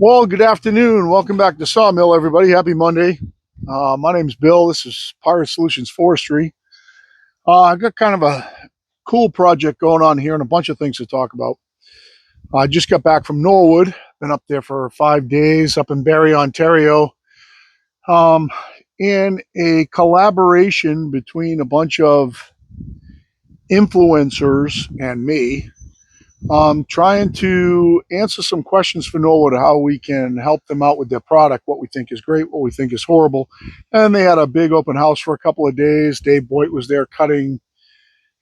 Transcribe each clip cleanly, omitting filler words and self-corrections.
Well, good afternoon. Welcome back to Sawmill, everybody. Happy Monday. My name's Bill. This is Pirate Solutions Forestry. I've got kind of a cool project going on here and a bunch of things to talk about. I just got back from Norwood. Been up there for 5 days up in Barrie, Ontario. In a collaboration between a bunch of influencers and me, trying to answer some questions for Norwood, how we can help them out with their product, what we think is great, what we think is horrible. And they had a big open house for a couple of days. Dave Boyd was there cutting,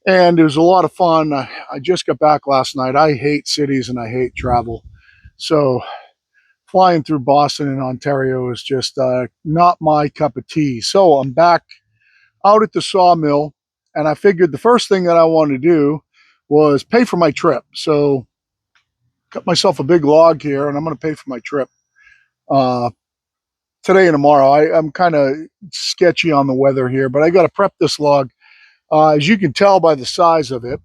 and it was a lot of fun. I just got back last night. I hate cities and I hate travel. So flying through Boston and Ontario is just not my cup of tea. So I'm back out at the sawmill, and I figured the first thing that I wanted to do was pay for my trip. So cut myself a big log here, and I'm going to pay for my trip today and tomorrow. I'm kind of sketchy on the weather here, but I got to prep this log. As you can tell by the size of it,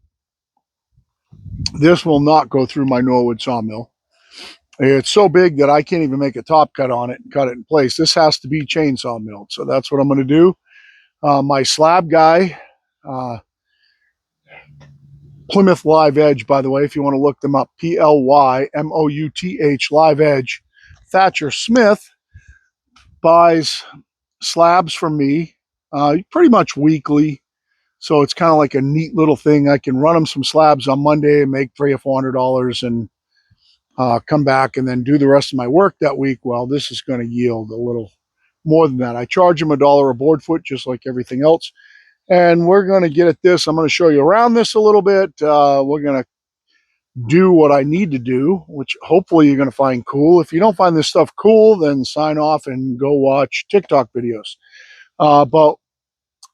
this will not go through my Norwood sawmill. It's so big that I can't even make a top cut on it and cut it in place. This has to be chainsaw milled. So that's what I'm going to do. My slab guy, Plymouth Live Edge, by the way, if you want to look them up, Plymouth Live Edge, Thatcher Smith buys slabs from me pretty much weekly. So it's kind of like a neat little thing. I can run them some slabs on Monday and make $300 or $400 and come back and then do the rest of my work that week. Well, this is going to yield a little more than that. I charge them $1 a board foot, just like everything else. And we're going to get at this. I'm going to show you around this a little bit. We're going to do what I need to do, which hopefully you're going to find cool. If you don't find this stuff cool, then sign off and go watch TikTok videos. But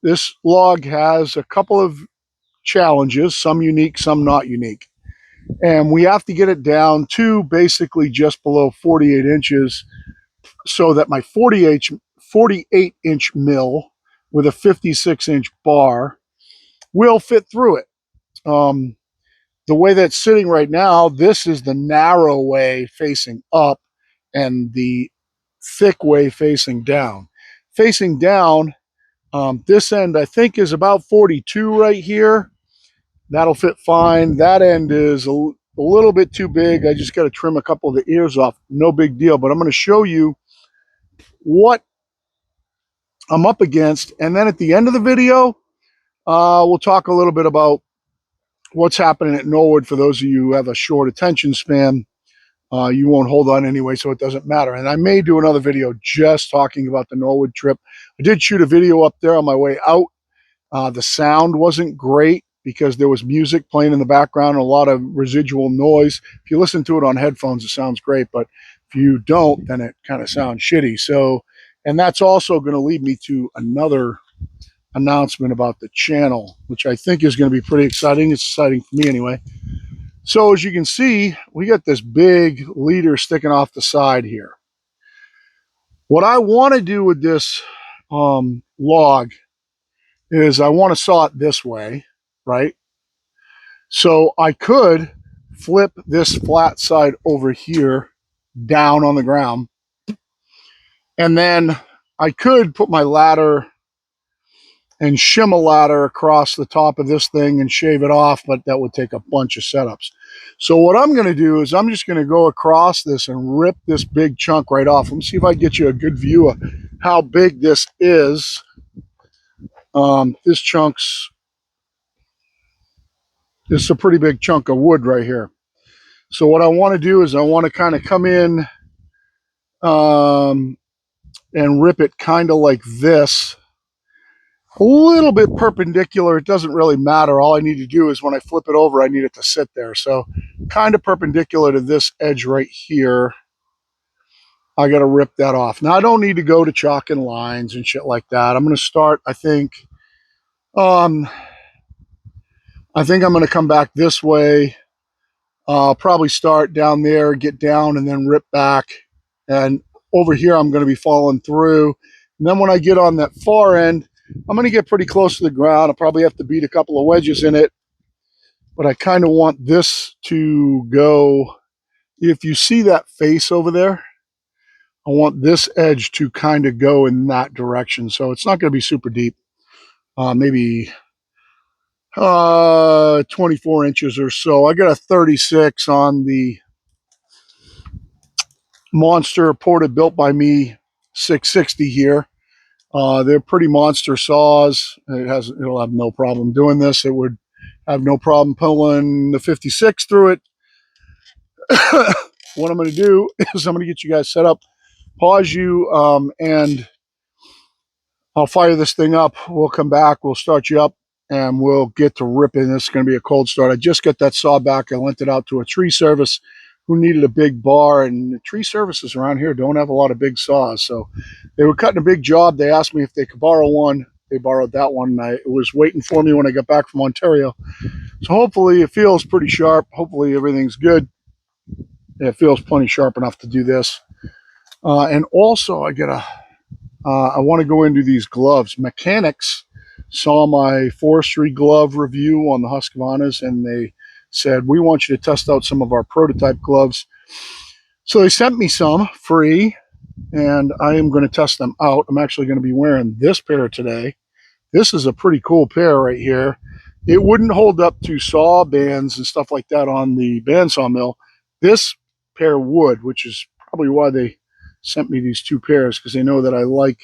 this log has a couple of challenges, some unique, some not unique. And we have to get it down to basically just below 48 inches so that my 48-inch mill with a 56-inch bar will fit through it. The way that's sitting right now, this is the narrow way facing up and the thick way facing down. Facing down, this end I think is about 42 right here. That'll fit fine. That end is a little bit too big. I just got to trim a couple of the ears off. No big deal, but I'm going to show you what I'm up against. And then at the end of the video, we'll talk a little bit about what's happening at Norwood. For those of you who have a short attention span, you won't hold on anyway, so it doesn't matter. And I may do another video just talking about the Norwood trip. I did shoot a video up there on my way out. The sound wasn't great because there was music playing in the background, a lot of residual noise. If you listen to it on headphones, it sounds great, but if you don't, then it kind of sounds shitty. So, and that's also going to lead me to another announcement about the channel, which I think is going to be pretty exciting. It's exciting for me anyway. So as you can see, we got this big leader sticking off the side here. What I want to do with this log is I want to saw it this way, right? So I could flip this flat side over here down on the ground, and then I could put my ladder and shim a ladder across the top of this thing and shave it off, but that would take a bunch of setups. So what I'm going to do is I'm just going to go across this and rip this big chunk right off. Let me see if I can get you a good view of how big this is. This is a pretty big chunk of wood right here. So what I want to do is I want to kind of come in and rip it kind of like this, a little bit perpendicular. It doesn't really matter. All I need to do is when I flip it over, I need it to sit there. So kind of perpendicular to this edge right here. I got to rip that off. Now I don't need to go to chalking lines and shit like that. I'm going to start, I think I'm going to come back this way. I'll probably start down there, get down, and then rip back. And over here, I'm going to be falling through. And then when I get on that far end, I'm going to get pretty close to the ground. I'll probably have to beat a couple of wedges in it. But I kind of want this to go. If you see that face over there, I want this edge to kind of go in that direction. So it's not going to be super deep. Maybe 24 inches or so. I got a 36 on the Monster Ported Built by Me 660 here. They're pretty monster saws. It'll have no problem doing this. It would have no problem pulling the 56 through it. What I'm going to do is I'm going to get you guys set up, pause you, and I'll fire this thing up. We'll come back. We'll start you up, and we'll get to ripping. This is going to be a cold start. I just got that saw back. I lent it out to a tree service who needed a big bar, and the tree services around here don't have a lot of big saws. So they were cutting a big job. They asked me if they could borrow one. They borrowed that one. It was waiting for me when I got back from Ontario. So hopefully it feels pretty sharp. Hopefully everything's good. It feels plenty sharp enough to do this. And also I want to go into these gloves. Mechanics saw my forestry glove review on the Husqvarnas, and they said, we want you to test out some of our prototype gloves. So they sent me some free, and I am going to test them out. I'm actually going to be wearing this pair today. This is a pretty cool pair right here. It wouldn't hold up to saw bands and stuff like that on the bandsaw mill. This pair would, which is probably why they sent me these two pairs, because they know that I like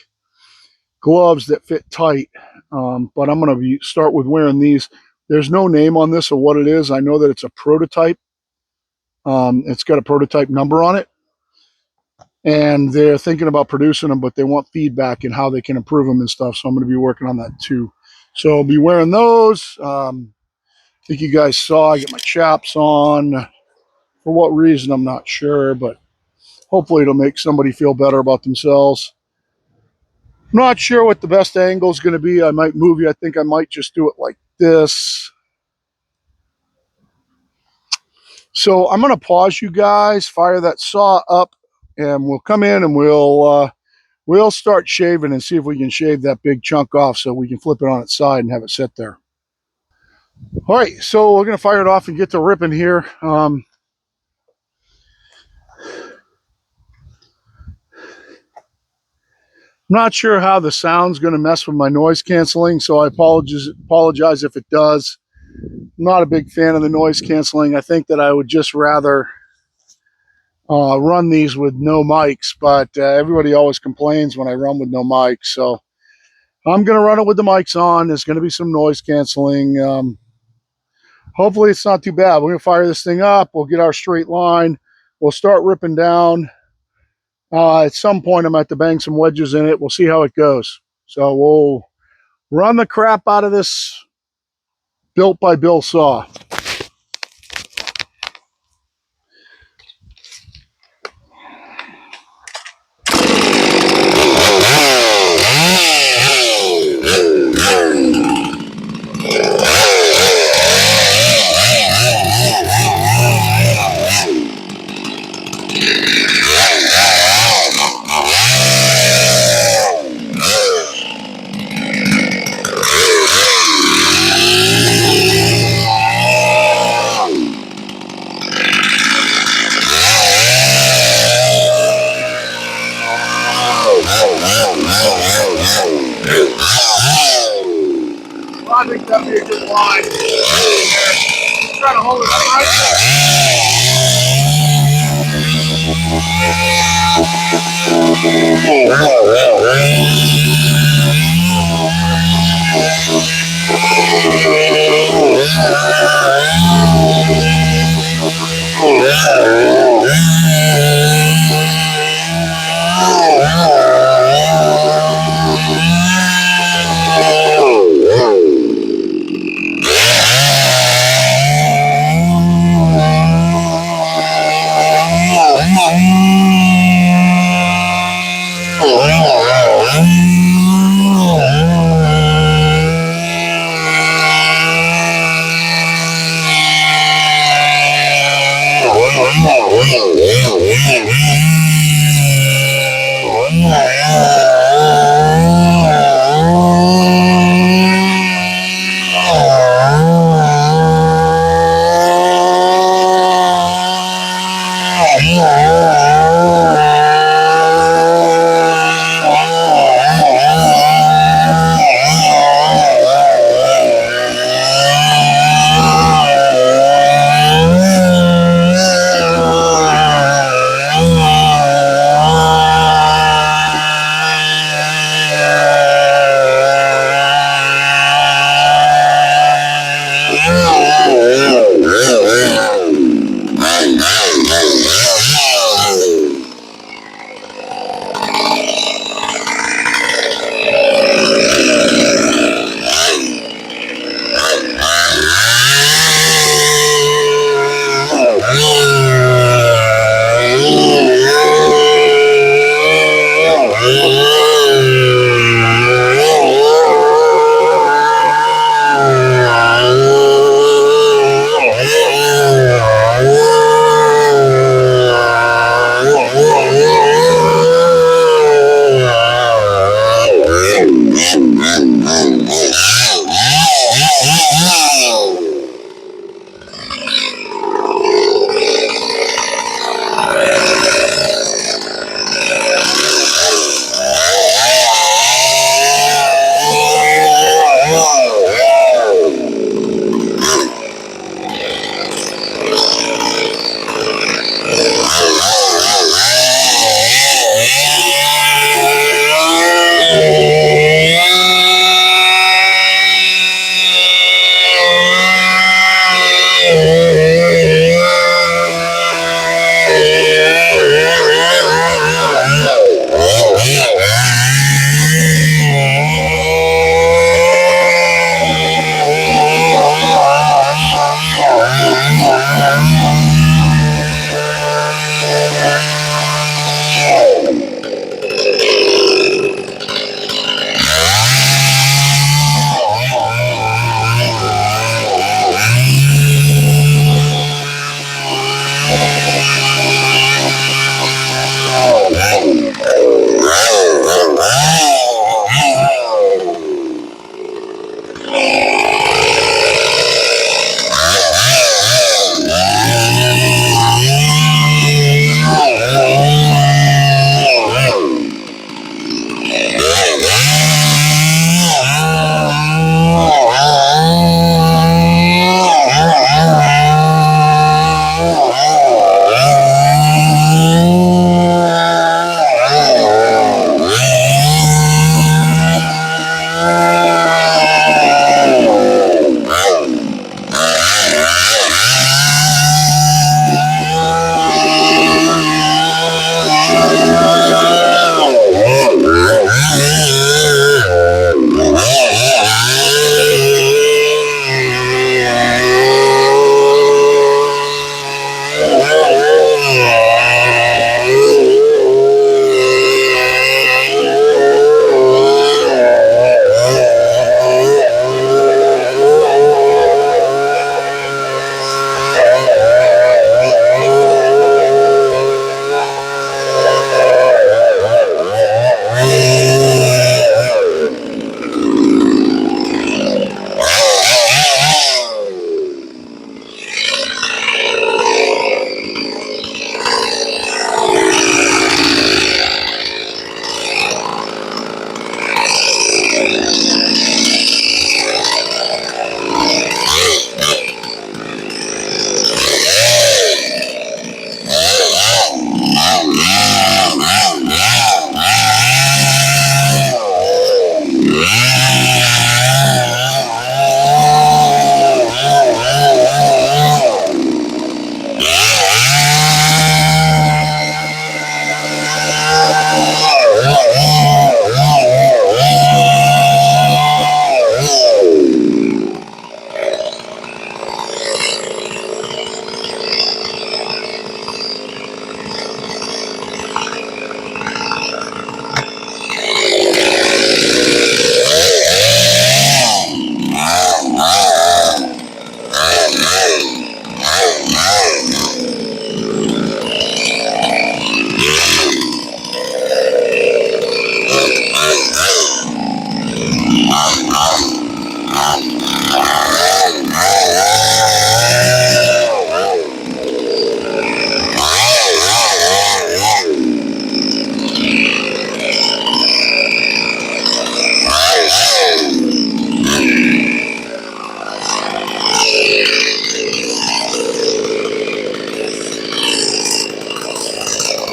gloves that fit tight. But I'm going to start with wearing these. There's no name on this or what it is. I know that it's a prototype. It's got a prototype number on it. And they're thinking about producing them, but they want feedback and how they can improve them and stuff. So I'm going to be working on that too. So I'll be wearing those. I think you guys saw I get my chaps on. For what reason, I'm not sure, but hopefully it'll make somebody feel better about themselves. I'm not sure what the best angle is going to be. I might move you. I think I might just do it like this. So I'm going to pause you guys, fire that saw up, and we'll come in and we'll start shaving and see if we can shave that big chunk off so we can flip it on its side and have it sit there. All right, so we're going to fire it off and get to ripping here. I'm not sure how the sound's going to mess with my noise canceling, so I apologize if it does. I'm not a big fan of the noise canceling. I think that I would just rather run these with no mics, but everybody always complains when I run with no mics, so I'm going to run it with the mics on. There's going to be some noise canceling. Hopefully it's not too bad. We're going to fire this thing up. We'll get our straight line. We'll start ripping down. At some point, I'm going to have to bang some wedges in it. We'll see how it goes. So we'll run the crap out of this Built by Bill saw. I think that'd be a good line. Trying to hold it right.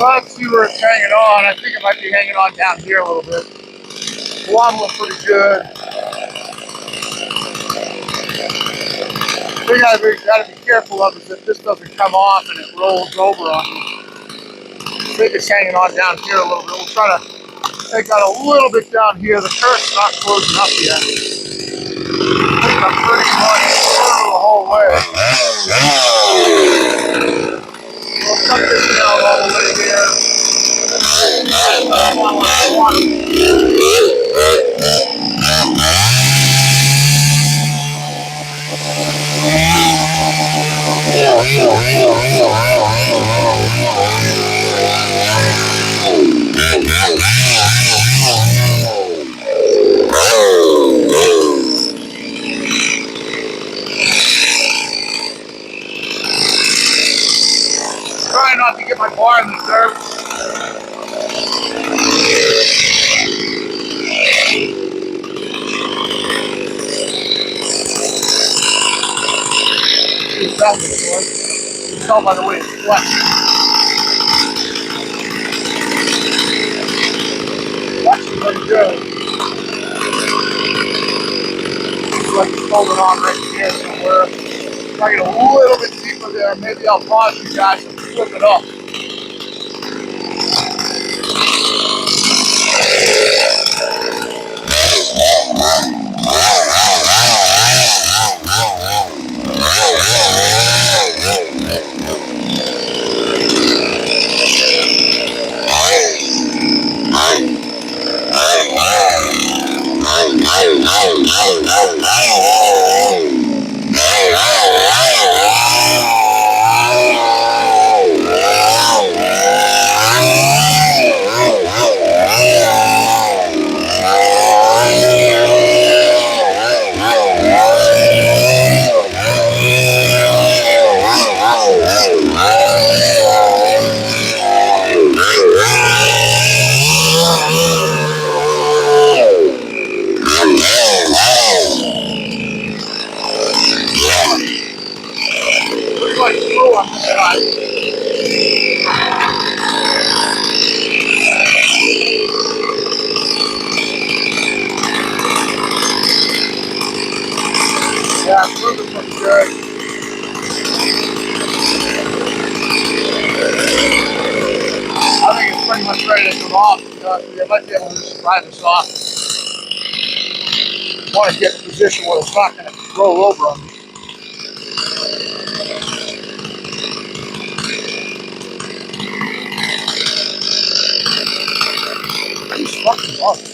let's see where it's hanging on. I think it might be hanging on down here a little bit. Wobbling pretty good. The thing I've got to be careful of is that this doesn't come off and it rolls over on me. I think it's hanging on down here a little bit. We'll try to take out a little bit down here. The current's not closing up yet. I think I'm pretty much through the whole way. We'll cut this down all the way here. Trying not to get my bar in the dirt. You can tell by the way it's flexed. That's pretty good. Looks like it's holding on right here somewhere. If I get a little bit deeper there, maybe I'll pause you guys and flip it up. Yeah, it's moving pretty good. I think it's pretty much ready to come off. I might be able to just pry this off. I want to get in a position where it's not going to roll over on me. These fucking bugs.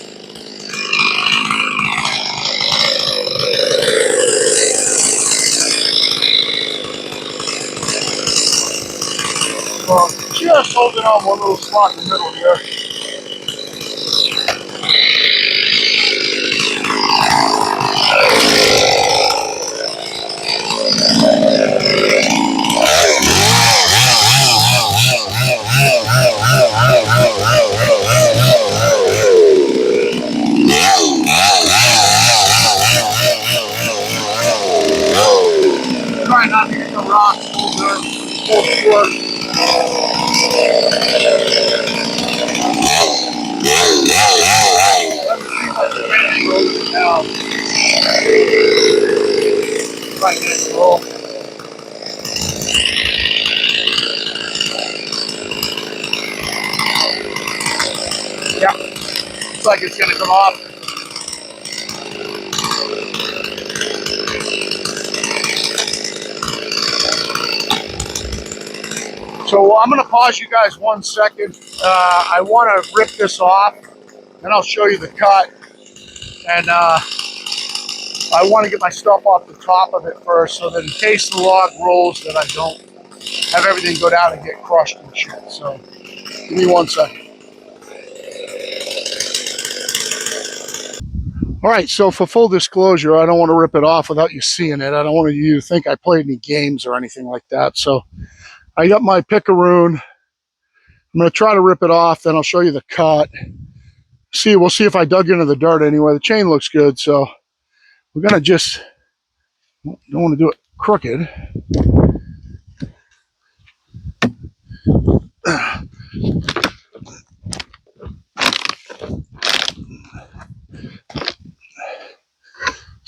Well, just holding on one little slot in the middle here. Try not to get the rocks full dirt, full squirt. Let me see what the finish goes now. Try to get it to roll. Yeah, looks like it's going to come off. So I'm going to pause you guys 1 second. I want to rip this off, then I'll show you the cut. And I want to get my stuff off the top of it first, so that in case the log rolls, that I don't have everything go down and get crushed and shit. So give me 1 second. All right, so for full disclosure, I don't want to rip it off without you seeing it. I don't want you to think I played any games or anything like that. So I got my pickaroon. I'm going to try to rip it off, then I'll show you the cut. We'll see if I dug into the dirt anyway. The chain looks good, so we're going to just, don't want to do it crooked.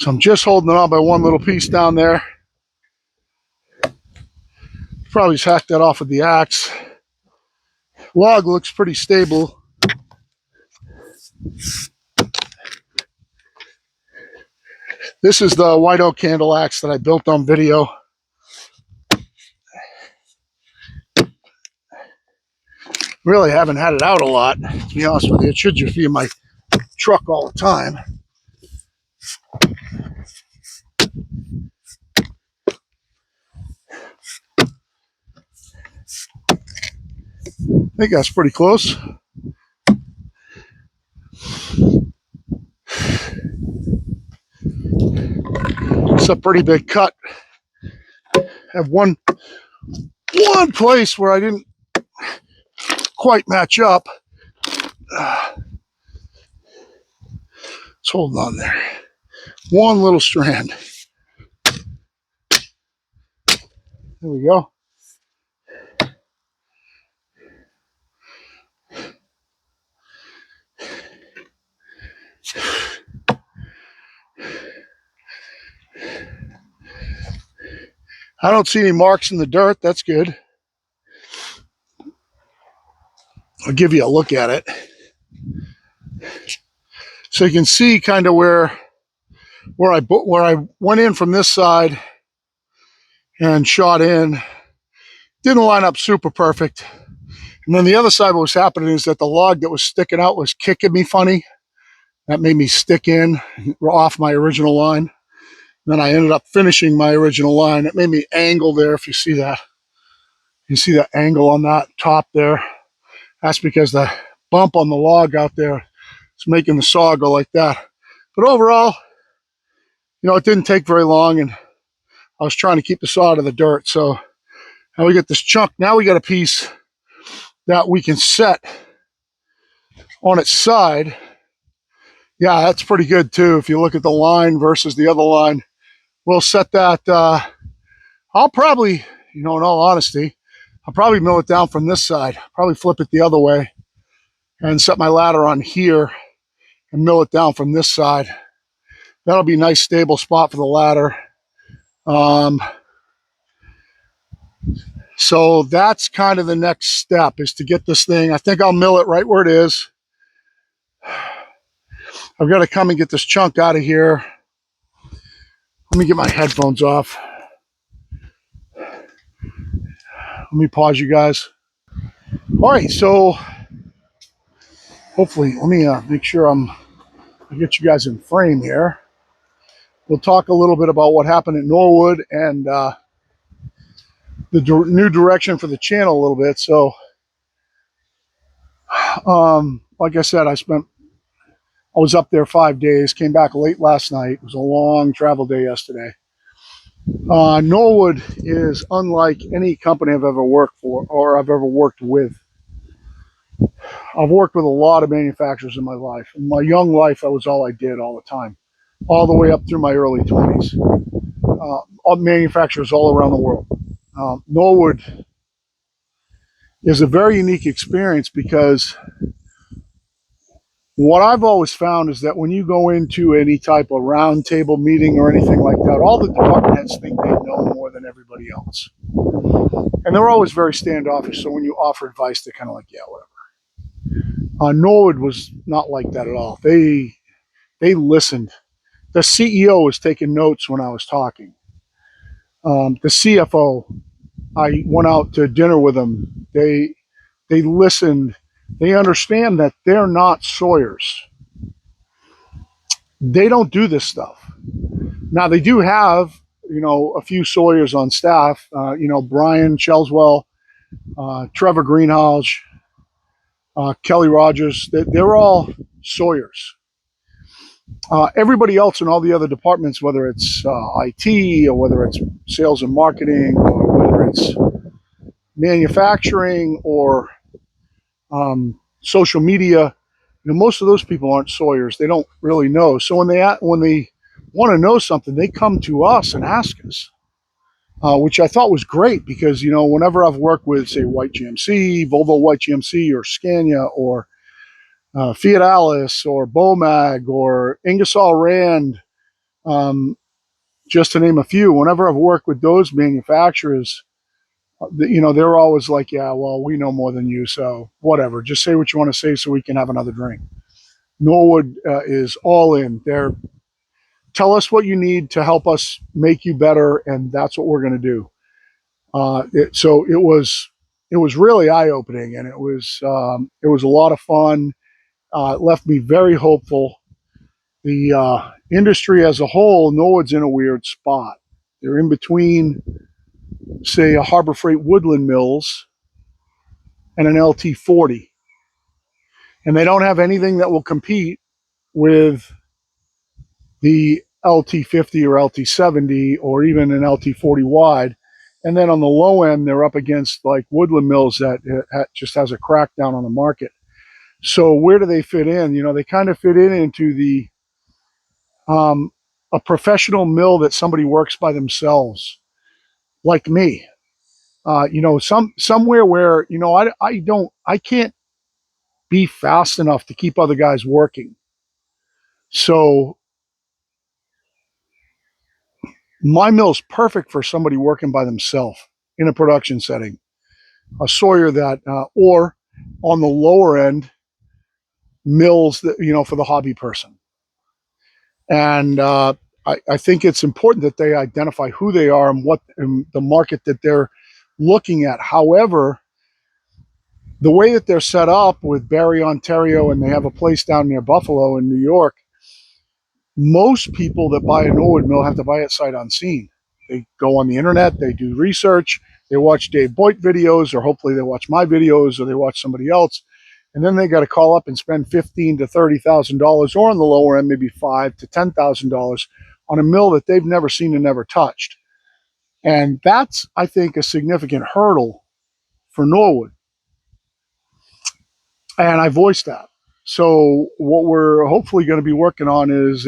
So I'm just holding it on by one little piece down there. Probably just hacked that off with the axe. Log looks pretty stable. This is the white oak candle axe that I built on video. Really haven't had it out a lot, to be honest with you. It should just be in my truck all the time. I think that's pretty close. It's a pretty big cut. I have one place where I didn't quite match up. It's holding on there. One little strand. There we go. I don't see any marks in the dirt. That's good. I'll give you a look at it. So you can see kind of where I went in from this side and shot in. Didn't line up super perfect. And then the other side, what was happening is that the log that was sticking out was kicking me funny. That made me stick in off my original line. Then I ended up finishing my original line. It made me angle there, if you see that. You see that angle on that top there? That's because the bump on the log out there is making the saw go like that. But overall, you know, it didn't take very long, and I was trying to keep the saw out of the dirt. So now we get this chunk. Now we got a piece that we can set on its side. Yeah, that's pretty good too. If you look at the line versus the other line, we'll set that. I'll probably, you know, in all honesty, I'll probably mill it down from this side, probably flip it the other way and set my ladder on here and mill it down from this side. That'll be a nice stable spot for the ladder. So that's kind of the next step, is to get this thing. I think I'll mill it right where it is. I've got to come and get this chunk out of here. Let me get my headphones off. Let me pause you guys. All right, so hopefully, let me make sure I get you guys in frame here. We'll talk a little bit about what happened at Norwood and the new direction for the channel a little bit. So, like I said, I was up there 5 days, came back late last night. It was a long travel day yesterday. Norwood is unlike any company I've ever worked for or I've ever worked with. I've worked with a lot of manufacturers in my life. In my young life, that was all I did all the time, all the way up through my early 20s. Manufacturers all around the world. Norwood is a very unique experience because what I've always found is that when you go into any type of round table meeting or anything like that, all the department heads think they know more than everybody else. And they're always very standoffish, so when you offer advice, they're kind of like, yeah, whatever. Norwood was not like that at all. They listened. The CEO was taking notes when I was talking. The CFO, I went out to dinner with them. They listened. They understand that they're not sawyers. They don't do this stuff. Now, they do have, you know, a few sawyers on staff. You know, Brian Chelswell, Trevor Greenhalgh, Kelly Rogers. They're all sawyers. Everybody else in all the other departments, whether it's IT or whether it's sales and marketing or whether it's manufacturing or social media, you know, most of those people aren't sawyers. They don't really know. So when they want to know something, they come to us and ask us, which I thought was great because, you know, whenever I've worked with, say, White GMC, Volvo White GMC, or Scania, or Fiat Alice, or Bomag, or Ingersoll Rand, Just to name a few. Whenever I've worked with those manufacturers, they're always like, yeah, well, we know more than you, so whatever. Just say what you want to say so we can have another drink. Norwood is all in. Tell us what you need to help us make you better, and that's what we're going to do. So it was really eye opening, and it was a lot of fun. It left me very hopeful. The industry as a whole, Norwood's in a weird spot. They're in between, say, a Harbor Freight Woodland Mills and an LT40, and they don't have anything that will compete with the LT50 or LT70 or even an LT40 wide. And then on the low end, they're up against like Woodland Mills that just has a crackdown on the market. So where do they fit in? They kind of fit in into the a professional mill that somebody works by themselves, like me. Somewhere where I can't be fast enough to keep other guys working. So my mill's perfect for somebody working by themselves in a production setting. A Sawyer that, or on the lower end, mills that, for the hobby person. And I think it's important that they identify who they are and what and the market that they're looking at. However, the way that they're set up with Barrie, Ontario, and they have a place down near Buffalo in New York, most people that buy a Norwood mill have to buy it sight unseen. They go on the internet, they do research, they watch Dave Boyd videos, or hopefully they watch my videos, or they watch somebody else, and then they got to call up and spend $15,000 to $30,000, or on the lower end, maybe $5,000 to $10,000 on a mill that they've never seen and never touched. And that's, I think, a significant hurdle for Norwood. And I voiced that. So what we're hopefully going to be working on is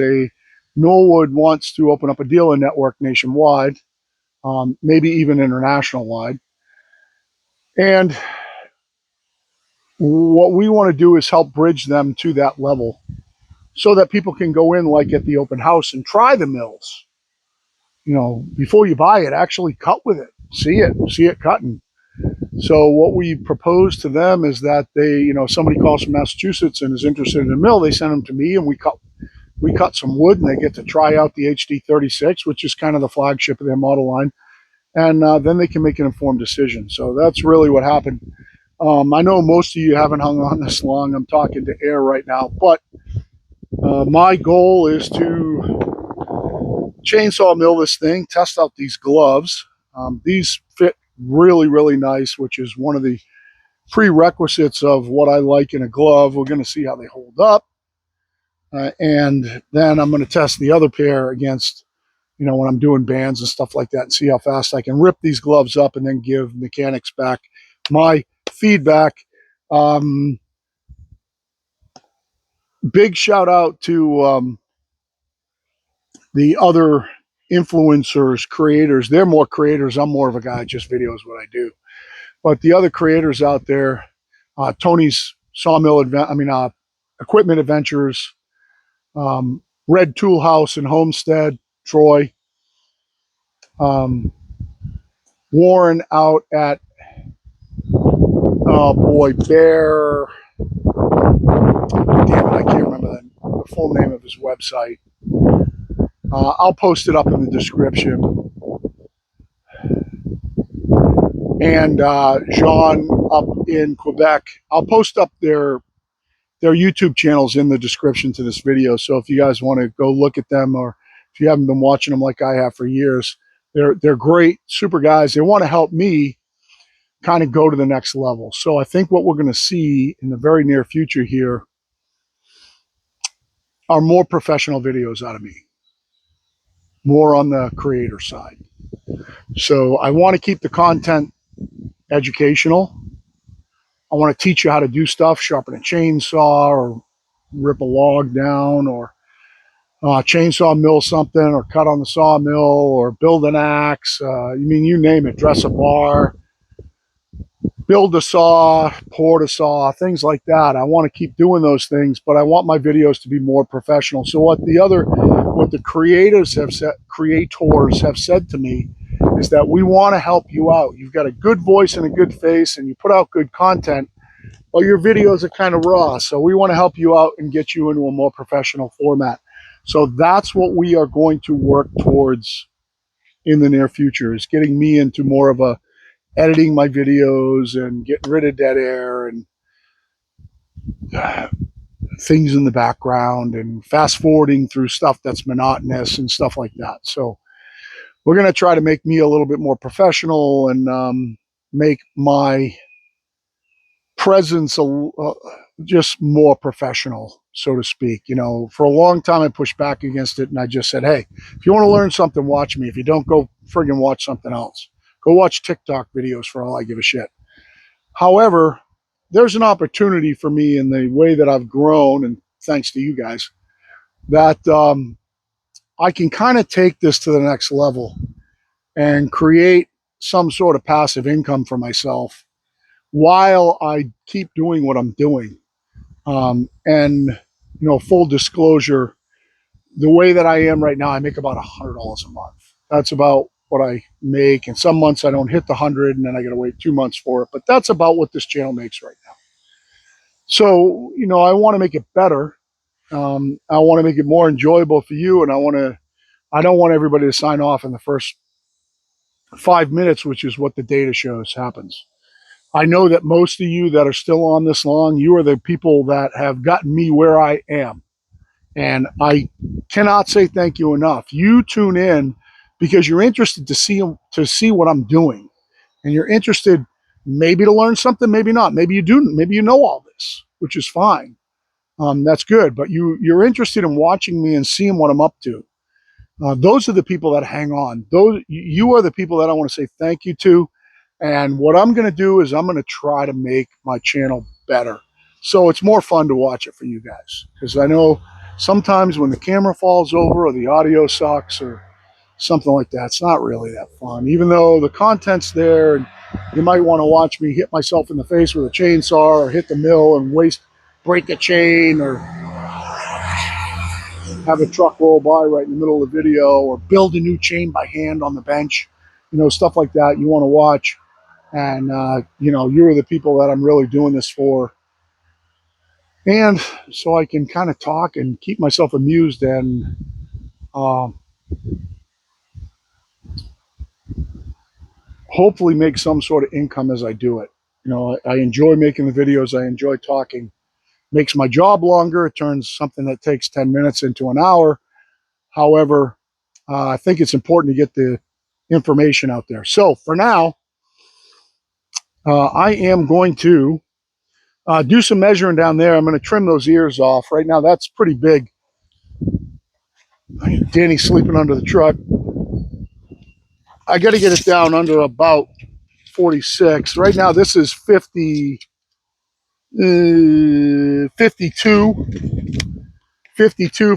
Norwood wants to open up a dealer network nationwide, maybe even international wide. And what we want to do is help bridge them to that level so that people can go in like at the open house and try the mills. Before you buy it, actually cut with it, see it cutting. So what we propose to them is that somebody calls from Massachusetts and is interested in a mill, they send them to me and we cut some wood and they get to try out the HD36, which is kind of the flagship of their model line. And then they can make an informed decision. So that's really what happened. I know most of you haven't hung on this long. I'm talking to air right now, but my goal is to chainsaw mill this thing, test out these gloves. These fit really, really nice, which is one of the prerequisites of what I like in a glove. We're going to see how they hold up. And then I'm going to test the other pair against, when I'm doing bands and stuff like that, and see how fast I can rip these gloves up and then give mechanics back my feedback. Big shout out to the other influencers, creators. They're more creators. I'm more of a guy that just videos what I do. But the other creators out there, Tony's Sawmill Equipment Adventures, Red Tool House in Homestead, Troy, Warren out at, oh boy, Bear, damn it, I can't remember the full name of his website. I'll post it up in the description. And Jean up in Quebec. I'll post up their YouTube channels in the description to this video. So if you guys want to go look at them, or if you haven't been watching them like I have for years, they're great, super guys. They want to help me kind of go to the next level. So I think what we're going to see in the very near future here are more professional videos out of me, more on the creator side. So I want to keep the content educational. I want to teach you how to do stuff, sharpen a chainsaw or rip a log down, or chainsaw mill something, or cut on the sawmill, or build an axe. You name it, dress a bar, build a saw, port a saw, things like that. I want to keep doing those things, but I want my videos to be more professional. So what what the creators have said to me is that we want to help you out. You've got a good voice and a good face, and you put out good content. Well, your videos are kind of raw, so we want to help you out and get you into a more professional format. So that's what we are going to work towards in the near future, is getting me into more of a editing my videos and getting rid of dead air and things in the background and fast forwarding through stuff that's monotonous and stuff like that. So we're going to try to make me a little bit more professional and make my presence just more professional, so to speak. You know, for a long time I pushed back against it, and I just said, hey, if you want to learn something, watch me. If you don't, go friggin' watch something else. Go watch TikTok videos for all I give a shit. However, there's an opportunity for me in the way that I've grown, and thanks to you guys, that I can kind of take this to the next level and create some sort of passive income for myself while I keep doing what I'm doing. And, you know, full disclosure, the way that I am right now, I make about $100 a month. That's about what I make. And some months I don't hit the 100, and then I got to wait 2 months for it. But that's about what this channel makes right now. So, you know, I want to make it better. I want to make it more enjoyable for you. And I don't want everybody to sign off in the first 5 minutes, which is what the data shows happens. I know that most of you that are still on this long, you are the people that have gotten me where I am. And I cannot say thank you enough. You tune in because you're interested to see what I'm doing. And you're interested maybe to learn something, maybe not. Maybe you do, maybe you know all this, which is fine. That's good. But you're interested in watching me and seeing what I'm up to. Those are the people that hang on. You are the people that I want to say thank you to. And what I'm going to do is I'm going to try to make my channel better, so it's more fun to watch it for you guys. Because I know sometimes when the camera falls over or the audio sucks or something like that, it's not really that fun. Even though the content's there, and you might want to watch me hit myself in the face with a chainsaw or hit the mill and break a chain, or have a truck roll by right in the middle of the video, or build a new chain by hand on the bench, you know, stuff like that you want to watch. And, you know, you're the people that I'm really doing this for. And so I can kind of talk and keep myself amused and hopefully make some sort of income as I do it. You know, I enjoy making the videos. I enjoy talking. Makes my job longer. It turns something that takes 10 minutes into an hour. However, I think it's important to get the information out there. So for now, I am going to do some measuring down there. I'm going to trim those ears off. Right now, that's pretty big. Danny's sleeping under the truck. I got to get it down under about 46. Right now, this is 52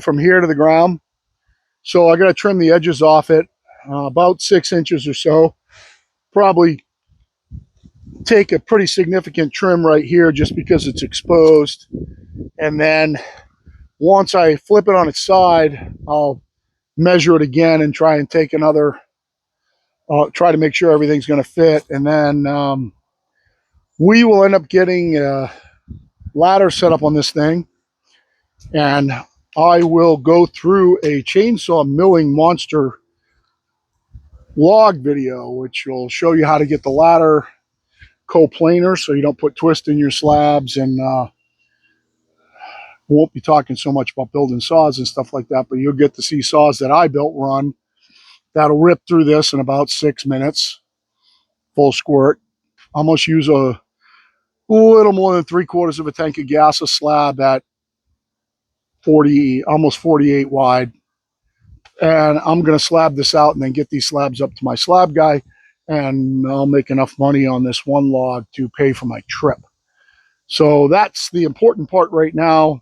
from here to the ground. So I got to trim the edges off it about 6 inches or so. Probably take a pretty significant trim right here just because it's exposed. And then once I flip it on its side, I'll measure it again and try and take another, try to make sure everything's going to fit. And then we will end up getting a ladder set up on this thing. And I will go through a chainsaw milling monster log video, which will show you how to get the ladder coplanar so you don't put twist in your slabs. And we won't be talking so much about building saws and stuff like that, but you'll get to see saws that I built run that'll rip through this in about 6 minutes, full squirt. Almost use a little more than 3/4 of a tank of gas, a slab at 40, almost 48 wide. And I'm going to slab this out and then get these slabs up to my slab guy, and I'll make enough money on this one log to pay for my trip. So that's the important part right now.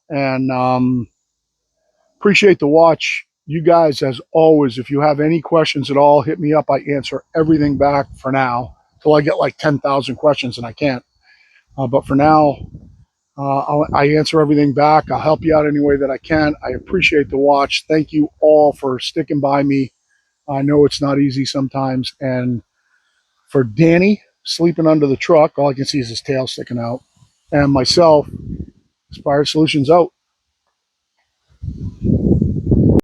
And appreciate the watch. You guys, as always, if you have any questions at all, hit me up. I answer everything back for now till I get like 10,000 questions, and I can't. But for now, I answer everything back. I'll help you out any way that I can. I appreciate the watch. Thank you all for sticking by me. I know it's not easy sometimes. And for Danny sleeping under the truck, all I can see is his tail sticking out. And myself, Inspired Solutions out.